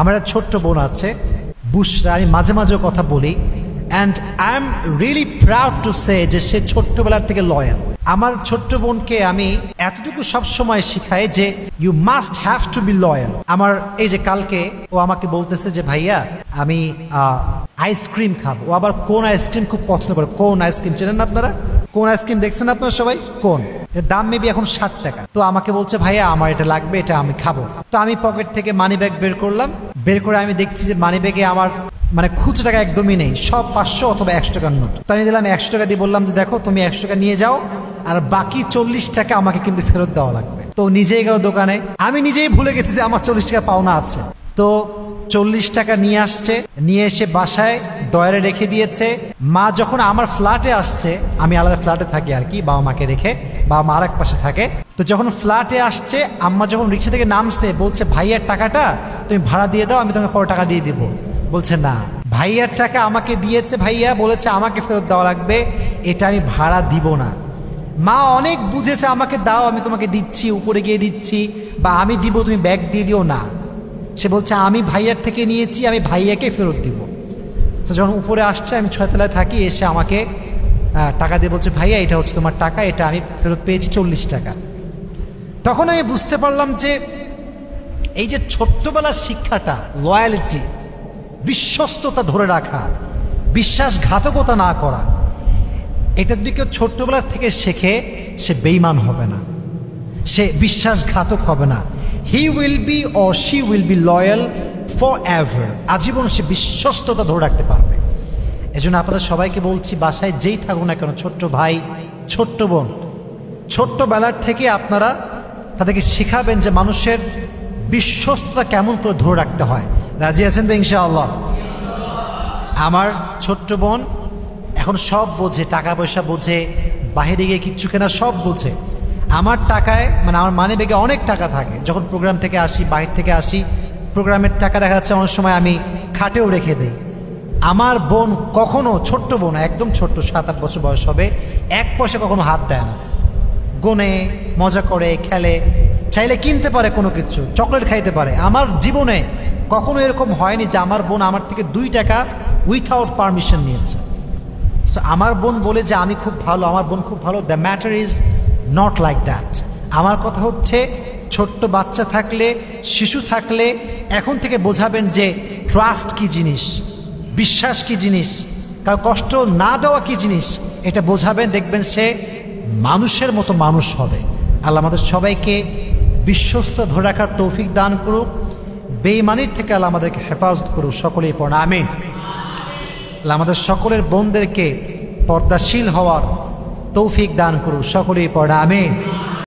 আমার একটা ছোট্ট বোন আছে বুশরা, আমি মাঝে মাঝে কথা বলি, and I am really proud to say যে সে ছোট্টবেলার থেকে লয়াল। আমার ছোট্ট বোনকে আমি এতটুকু সবসময় শিখাই যে you must have to be loyal. আমার এই যে কালকে ও আমাকে বলতেছে যে ভাইয়া আমি আইসক্রিম খাবো। ও আবার কোন আইসক্রিম খুব পছন্দ করে। কোন আইসক্রিম চেনেন না আপনারা? কোন আইসক্রিম দেখছেন আপনারা সবাই? কোন, এর দাম মেবি এখন 60 টাকা। তো আমাকে বলছে ভাইয়া আমার এটা লাগবে, এটা আমি খাবো। তো আমি পকেট থেকে মানি ব্যাগ বের করলাম, বের করে আমি দেখছি যে মানি ব্যাগে আমার মানে খুচরো টাকা একদমই নেই, সব 500 অথবা 100 টাকার নোট। তো আমি দিলাম 100 টাকা দিয়ে, বললাম যে দেখো তুমি 100 টাকা নিয়ে যাও, আর বাকি 40 টাকা আমাকে কিন্তু ফেরত দেওয়া লাগবে। তো নিজেই গেল দোকানে, আমি নিজেই ভুলে গেছি যে আমার 40 টাকা পাওনা আছে। তো 40 টাকা নিয়ে আসছে, নিয়ে এসে বাসায় ডয়ারে রেখে দিয়েছে। মা যখন আমার ফ্ল্যাটে আসছে, আমি আলাদা ফ্ল্যাটে থাকি আর কি, বাবা মাকে রেখে, বাবা মা আর এক পাশে থাকে। তো যখন ফ্ল্যাটে আসছে, আম্মা যখন রিক্সা থেকে নামছে বলছে ভাইয়ার টাকাটা তুমি ভাড়া দিয়ে দাও, আমি তোমাকে পরে টাকা দিয়ে দিব। বলছে না, ভাইয়ার টাকা আমাকে দিয়েছে, ভাইয়া বলেছে আমাকে ফেরত দেওয়া লাগবে, এটা আমি ভাড়া দিব না। মা অনেক বুঝেছে আমাকে দাও, আমি তোমাকে দিচ্ছি, উপরে গিয়ে দিচ্ছি, বা আমি দিব তুমি ব্যাগ দিয়ে দিও না। সে বলছে আমি ভাইয়ার থেকে নিয়েছি, আমি ভাইয়াকে ফেরত দিব। তো যখন উপরে আসছে, আমি 6 তলায় থাকি, এসে আমাকে টাকা দিয়ে বলছে ভাইয়া এটা হচ্ছে তোমার টাকা, এটা আমি ফেরত পেয়েছি 40 টাকা। তখন আমি বুঝতে পারলাম যে এই যে ছোট্টবেলার শিক্ষাটা, লয়ালিটি, বিশ্বস্ততা ধরে রাখা, বিশ্বাসঘাতকতা না করা, এটা যদি কেউ ছোট্টবেলার থেকে শেখে, সে বেঈমান হবে না, সে বিশ্বাসঘাতক হবে না। He will be or she will be loyal for ever. আজীবন সে বিশ্বস্ততা ধরে রাখতে পারবে। এজন্য আপনাদের সবাইকে বলছি, বাসায় যেই থাকুন না কেন, ছোট্ট ভাই ছোট্ট বোন, ছোট্টবেলার থেকে আপনারা তাদেরকে শেখাবেন যে মানুষের বিশ্বস্ততা কেমন করে ধরে রাখতে হয়। রাজি আছেন তো ইনশাআল্লাহ? আমার ছোট্ট বোন এখন সব বোঝে, টাকা পয়সা বোঝে, বাহিরে গিয়ে কিচ্ছু কেনা সব বোঝে। আমার টাকায় মানে আমার মানি ব্যাগে অনেক টাকা থাকে। যখন প্রোগ্রাম থেকে আসি, বাহির থেকে আসি, প্রোগ্রামের টাকা দেখা যাচ্ছে অনেক সময় আমি খাটেও রেখে দিই। আমার বোন কখনো, ছোট্ট বোন একদম ছোট্ট, 7-8 বছর বয়স হবে, 1 পয়সা কখনো হাত দেয় না। গোনে, মজা করে, খেলে, চাইলে কিনতে পারে কোনো কিছু, চকলেট খাইতে পারে। আমার জীবনে কখনো এরকম হয়নি যে আমার বোন আমার থেকে 2 টাকা উইথাউট পারমিশন নিয়েছে। সো আমার বোন বলে যে আমি খুব ভালো, আমার বোন খুব ভালো, the matter is not like that. আমার কথা হচ্ছে, ছোট্ট বাচ্চা থাকলে, শিশু থাকলে এখন থেকে বোঝাবেন যে ট্রাস্ট কি জিনিস, বিশ্বাস কি জিনিস, কারো কষ্ট না দেওয়া কি জিনিস, এটা বোঝাবেন। দেখবেন সে মানুষের মতো মানুষ হবে। আল্লাহ আমাদের সবাইকে বিশ্বস্ত ধরে রাখার তৌফিক দান করুক, বেঈমানির থেকে আল্লাহ আমাদেরকে হেফাজত করুক। সকলেই পড়া আমিন। আল্লাহ আমাদের সকলের বোনদেরকে পর্দাশীল হওয়ার তৌফিক দান করুক। সকলেই পড়া আমিন।